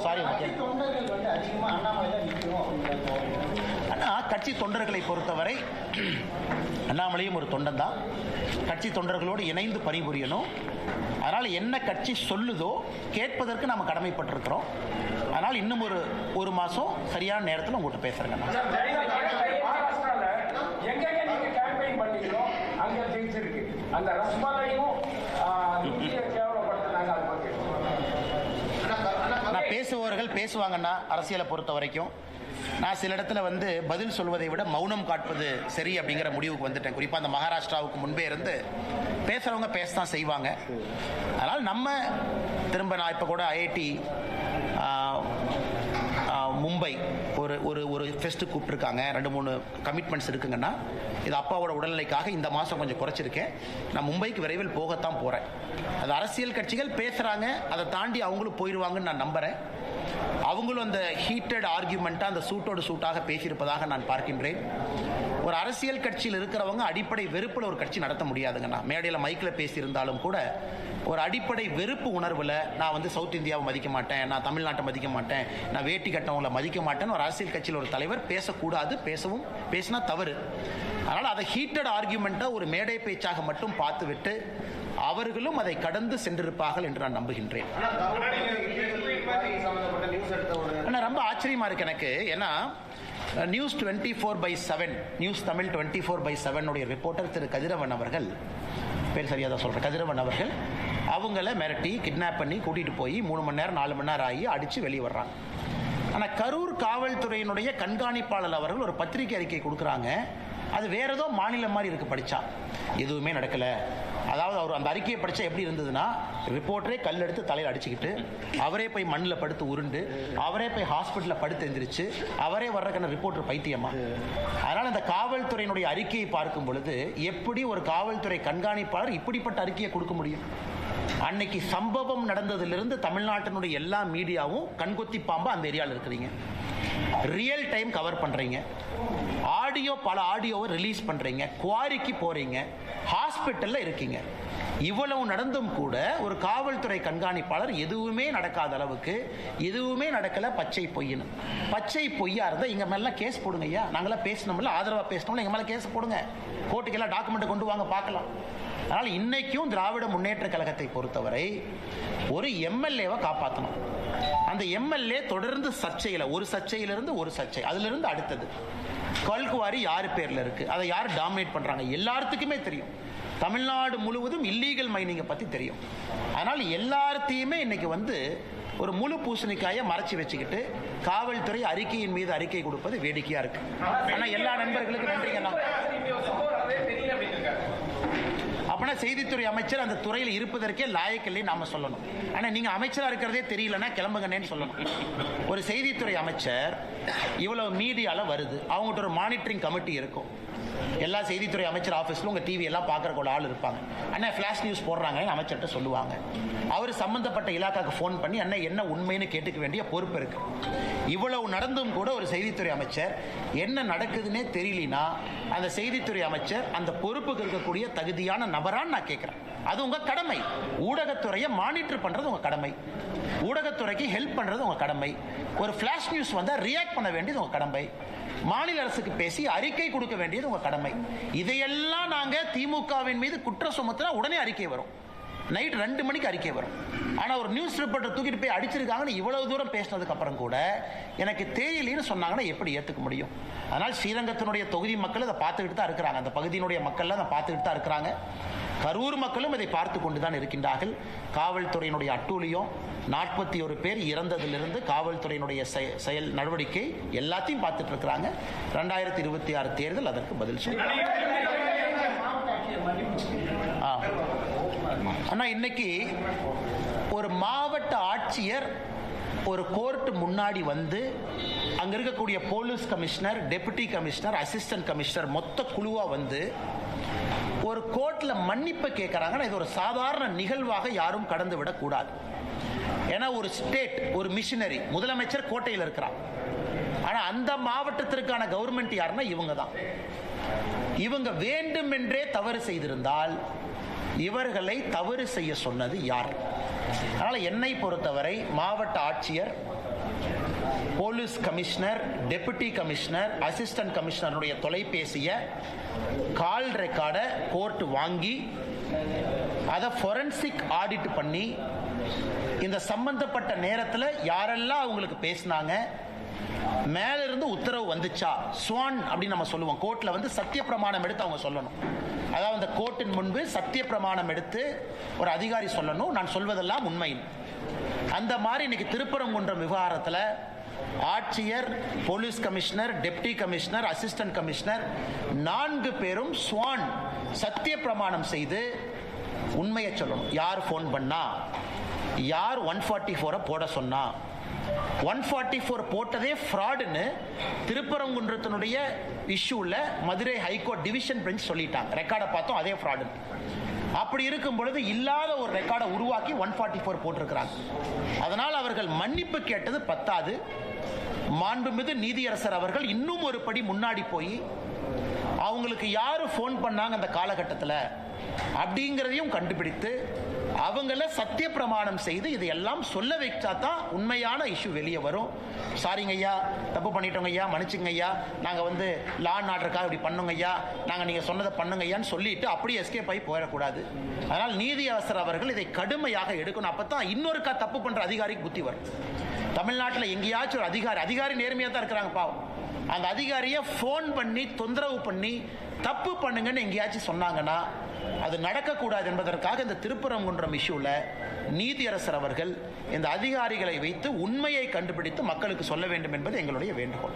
Sorry ஆனால் கட்சி தொண்டர்களை பொறுத்தவரை அண்ணாமலையும் ஒரு தொண்டன் தான். கட்சி தொண்டர்களோடு இணைந்து பணிபுரியணும். அதனால் என்ன கட்சி சொல்லுதோ கேட்பதற்கு நாம் கடமைப்பட்டிருக்கிறோம். அதனால் இன்னும் ஒரு மாதம் சரியான நேரத்தில் உங்கள்கிட்ட பேசுகிறேங்க. நான் பேசுபவர்கள் பேசுவாங்கன்னா அரசியலை பொறுத்த வரைக்கும் நான் சில இடத்துல பதில் சொல்வதை விட மௌனம் காட்பது சரி அப்படிங்கிற முடிவுக்கு வந்துட்டேன். குறிப்பாக அந்த மகாராஷ்டிராவுக்கு முன்பே இருந்து பேசுகிறவங்க பேசத்தான் செய்வாங்க. அதனால் நம்ம திரும்ப நான் இப்போ கூட ஐஐடி மும்பை ஒரு ஃபெஸ்ட்டு கூப்பிட்டுருக்காங்க. 2-3 கமிட்மெண்ட்ஸ் இருக்குங்கன்னா இது அப்பாவோட உடல்நிலைக்காக இந்த மாதம் கொஞ்சம் குறைச்சிருக்கேன். நான் மும்பைக்கு விரைவில் போகத்தான் போகிறேன். அது அரசியல் கட்சிகள் பேசுகிறாங்க, அதை தாண்டி அவங்களும் போயிடுவாங்கன்னு நான் நம்புகிறேன். அவங்களும் அந்த ஹீட்டட் ஆர்கியூமெண்ட்டாக அந்த சூட்டோடு சூட்டாக பேசியிருப்பதாக நான் பார்க்கின்றேன். ஒரு அரசியல் கட்சியில் இருக்கிறவங்க அடிப்படை வெறுப்பில் ஒரு கட்சி நடத்த முடியாதுங்கண்ணா. மேடையில் மைக்கில் பேசியிருந்தாலும் கூட ஒரு அடிப்படை வெறுப்பு உணர்வில் நான் சவுத் இந்தியாவை மதிக்க மாட்டேன், நான் தமிழ்நாட்டை மதிக்க மாட்டேன், நான் வேட்டி கட்டவங்களை மதிக்க மாட்டேன்னு ஒரு அரசியல் கட்சியில் ஒரு தலைவர் பேசக்கூடாது. பேசினா தவறு. அதனால் அதை ஹீட்டட் ஆர்கியூமெண்ட்டாக ஒரு மேடை பேச்சாக மட்டும் பார்த்துவிட்டு அவர்களும் அதை கடந்து சென்றிருப்பார்கள் என்று நான் நம்புகின்றேன். ரொம்ப ஆச்சரியமா இருக்கு எனக்கு. ஏன்னா நியூஸ் 24/7 நியூஸ் தமிழ் 24/7 உடைய ரிப்போர்ட்டர் திரு கதிரவன் அவர்கள், பேர் சரியா தான் சொல்றேன், கதிரவன் அவர்கள் அவங்கள மிரட்டி கிட்னாப் பண்ணி கூட்டிட்டு போய் 3 மணி நேரம் 4 மணி நேரம் ஆகி அடிச்சு வெளியே வர்றாங்க. ஆனால் கரூர் காவல்துறையினுடைய கண்காணிப்பாளர் அவர்கள் ஒரு பத்திரிகை அறிக்கை கொடுக்குறாங்க. அது வேற ஏதோ மாநிலம் மாதிரி இருக்கு. படிச்சா எதுவுமே நடக்கல. அதாவது அவர் அந்த அறிக்கையை படித்தா எப்படி இருந்ததுன்னா, ரிப்போர்ட்டரே கல் எடுத்து தலையில் அடிச்சுக்கிட்டு அவரே போய் மண்ணில் படுத்து உருண்டு அவரே போய் ஹாஸ்பிட்டலில் படுத்து எந்திரிச்சு அவரே வர்றதுக்கான ரிப்போர்ட்டர் பைத்தியமா. அதனால் அந்த காவல்துறையினுடைய அறிக்கையை பார்க்கும் பொழுது எப்படி ஒரு காவல்துறை கண்காணிப்பாளர் இப்படிப்பட்ட அறிக்கையை கொடுக்க முடியும்? அன்னைக்கு சம்பவம் நடந்ததிலிருந்து தமிழ்நாட்டினுடைய எல்லா மீடியாவும் கண்கொத்தி பாம்பா அந்த ஏரியாவில் இருக்கிறீங்க. ரியல் டைம் கவர் பண்றீங்க, பல ஆடியோவை ரிலீஸ் பண்றீங்க, குவாரிக்கு போறீங்க, ஹாஸ்பிட்டல்ல இருக்கீங்க. இவ்வளவு நடந்தும் கூட ஒரு காவல்துறை கண்காணிப்பாளர் எதுவுமே நடக்காத அளவுக்கு எதுவுமே நடக்கல, பச்சை பொய்னு. பச்சை பொய்யா இருந்தா இங்க மேல கேஸ் போடுங்க ஐயா. நாங்களாம் பேசணும்ல, ஆதரவா பேசணும்ல, எங்க மேல கேஸ் போடுங்க, கோர்ட்டுக்கு எல்லாம் டாக்குமெண்ட் கொண்டு வாங்க பார்க்கலாம். அதனால இன்னைக்கும் திராவிட முன்னேற்ற கழகத்தை பொறுத்தவரை ஒரு எம்எல்ஏவை காப்பாற்றணும். அந்த எம்எல்ஏ தொடர்ந்து சர்ச்சையில ஒரு சர்ச்சையிலிருந்து ஒரு சர்ச்சை, அதுல இருந்து அடுத்தது கல்குவாரி யாரு பேர்ல இருக்கு, அதை யார் டாமினேட் பண்றாங்க எல்லாத்துக்குமே தெரியும். தமிழ்நாடு முழுவதும் இல்லீகல் மைனிங்கை பத்தி தெரியும். அதனால எல்லாத்தையுமே இன்னைக்கு ஒரு முழு பூசணிக்காயை மறைச்சு வச்சுக்கிட்டு காவல்துறை அறிக்கையின் மீது அறிக்கை கொடுப்பது வேடிக்கையா இருக்கு. ஆனா எல்லா நண்பர்களுக்கும் நன்றிங்கண்ணா. அப்படின்னா செய்தித்துறை அமைச்சர் அந்த துறையில் இருப்பதற்கே லாயக்கில்லை நாம சொல்லணும். ஆனா நீங்க அமைச்சரா இருக்கிறதே தெரியலன்னா கிளம்புங்கன்னு சொல்லணும். ஒரு செய்தித்துறை அமைச்சர் இவ்வளவு மீடியால வருது, அவங்ககிட்ட ஒரு மானிட்டரிங் கமிட்டி இருக்கும். எல்லா செய்தித்துறை அமைச்சர் ஆஃபீஸில் உங்கள் டிவி எல்லாம் பார்க்குறக்கு ஆள் இருப்பாங்க. அண்ணா ஃப்ளாஷ் நியூஸ் போடுறாங்க அமைச்சர்கிட்ட சொல்லுவாங்க. அவர் சம்மந்தப்பட்ட இலாக்காக்கு ஃபோன் பண்ணி அண்ணா என்ன உண்மைன்னு கேட்டுக்க வேண்டிய பொறுப்பு இருக்கு. இவ்வளவு நடந்தும் கூட ஒரு செய்தித்துறை அமைச்சர் என்ன நடக்குதுன்னே தெரியலனா அந்த செய்தித்துறை அமைச்சர் அந்த பொறுப்புக்கு இருக்கக்கூடிய தகுதியான நபரான்னு நான் கேட்குறேன். அது உங்க கடமை. ஊடகத்துறையை மானிட்டர் பண்றது உங்க கடமை, ஊடகத்துறைக்கு ஹெல்ப் பண்றது உங்க கடமை. ஒரு ஃபிளாஷ் நியூஸ் வந்தா ரியாக்ட் பண்ண வேண்டியது உங்க கடமை, மாநில அரசுக்கு பேசி அறிக்கை கொடுக்க வேண்டியது உங்க கடமை. இதையெல்லாம் நாங்க திமுகவின் மீது குற்றம் சுமத்தினா உடனே அறிக்கை வரும், நைட் 2 மணிக்கு அறிக்கை வரும். ஆனா ஒரு நியூஸ் ரிப்போர்ட்டர் தூக்கிட்டு போய் அடிச்சிருக்காங்கன்னு இவ்வளவு தூரம் பேசினதுக்கு அப்புறம் கூட எனக்கு தெரியலன்னு சொன்னாங்கன்னா எப்படி ஏத்துக்க முடியும்? அதனால் ஸ்ரீரங்கத்தினுடைய தொகுதி மக்கள் அதை பார்த்துக்கிட்டு தான் இருக்கிறாங்க, அந்த பகுதியினுடைய மக்கள் அதை பார்த்துக்கிட்டு தான் இருக்கிறாங்க. கரூர் மக்களும் இதை பார்த்து கொண்டுதான் இருக்கின்றார்கள். காவல்துறையினுடைய அட்டூழியம், 41 பேர் இறந்ததிலிருந்து காவல்துறையினுடைய செயல் நடவடிக்கை எல்லாத்தையும் பார்த்துட்டு இருக்கிறாங்க. 2026 தேர்தல் அதற்கு பதில் சொல்லுங்க. ஆனா இன்னைக்கு ஒரு மாவட்ட ஆட்சியர் ஒரு கோர்ட் முன்னாடி அங்க இருக்கக்கூடிய police commissioner, deputy commissioner, assistant commissioner மொத்த குழுவா ஒரு கோர்ட்ல மன்னிப்பு கேட்கறாங்கன்னா இது ஒரு சாதாரண நிகழ்வாக யாரும் கடந்து விடக் கூடாது. ஏன்னா ஒரு ஸ்டேட், ஒரு மிஷனரி, முதலமைச்சர் கோட்டையில் இருக்கிறார். ஆனா அந்த மாவட்டத்திற்கான கவர்மெண்ட் யாருன்னா இவங்க தான். இவங்க வேண்டுமென்றே தவறு செய்திருந்தால் இவர்களை தவறு செய்ய சொன்னது யார்? அதனால என்னை பொறுத்தவரை மாவட்ட ஆட்சியர், police commissioner, deputy commissioner, assistant கமிஷனருடைய தொலைபேசியை கால் ரெக்கார்டை கோர்ட் வாங்கி அதை ஃபொரன்சிக் ஆடிட் பண்ணி இந்த சம்பந்தப்பட்ட நேரத்தில் யாரெல்லாம் அவங்களுக்கு பேசினாங்க, மேல இருந்து உத்தரவு வந்துச்சா, ஸ்வான் அப்படின்னு நம்ம சொல்லுவோம். கோர்ட்ல வந்து சத்திய பிரமாணம் எடுத்து அவங்க சொல்லணும். அதாவது அந்த கோர்ட்டின் முன்பு சத்திய பிரமாணம் எடுத்து ஒரு அதிகாரி சொல்லணும், நான் சொல்வதெல்லாம் உண்மை. அந்த மாதிரி இன்னைக்கு திருப்பரங்குன்றம் விவகாரத்தில் ஆட்சியர், police commissioner, deputy commissioner, assistant commissioner 4 பேரும் ஸ்வான் சத்திய பிரமாணம் செய்து உண்மையை சொல்லணும். யார் போன் பண்ணா, யார் 144 போட சொன்னா, 144 போட்டதே ஃப்ராடுன்னு திருப்பரங்குன்றத்தினுடைய இஷ்யூல மதுரை ஹைகோர்ட் டிவிஷன் பெஞ்ச் சொல்லிட்டாங்க. ரெக்கார்டை பார்த்தோம், அதே ஃப்ராடு. அப்படி இருக்கும் பொழுது இல்லாத ஒரு ரெக்கார்டை உருவாக்கி 144 போட்டிருக்கிறாங்க. அதனால் அவர்கள் மன்னிப்பு கேட்டது பத்தாது. மாண்புமிகு நீதியரசர் அவர்கள் இன்னும் ஒரு படி முன்னாடி போய் அவங்களுக்கு யாரு போன் பண்ணாங்க அந்த காலகட்டத்தில் அப்படிங்கிறதையும் கண்டுபிடித்து அவங்கள சத்திய பிரமாணம் செய்து இதையெல்லாம் சொல்ல வைச்சா தான் உண்மையான இஷ்யூ வெளியே வரும். சாரிங்க ஐயா, தப்பு பண்ணிட்டோங்க ஐயா, மன்னிச்சுங்க ஐயா, நாங்கள் வந்து லா அண்ட் ஆர்டருக்காக இப்படி பண்ணுங்க ஐயா, நாங்கள் நீங்கள் சொன்னதை பண்ணுங்க ஐயான்னு சொல்லிட்டு அப்படியே எஸ்கேப் ஆகி போயிடக்கூடாது. அதனால் நீதியரசர் அவர்கள் இதை கடுமையாக எடுக்கணும். அப்போ தான் இன்னொருக்கா தப்பு பண்ணுற அதிகாரிக்கு புத்தி வரும். தமிழ்நாட்டில் எங்கேயாச்சும் ஒரு அதிகாரி நேர்மையாக தான் இருக்கிறாங்க பாவம், அந்த அதிகாரியை ஃபோன் பண்ணி தொந்தரவு பண்ணி தப்பு பண்ணுங்கன்னு எங்கேயாச்சும் சொன்னாங்கன்னா அது நடக்கக்கூடாது என்பதற்காக இந்த திருப்பரங்குன்றம் இஷ்யூல நீதியரசர் அவர்கள் இந்த அதிகாரிகளை வைத்து உண்மையை கண்டுபிடித்து மக்களுக்கு சொல்ல வேண்டும் என்பது எங்களுடைய வேண்டுகோள்.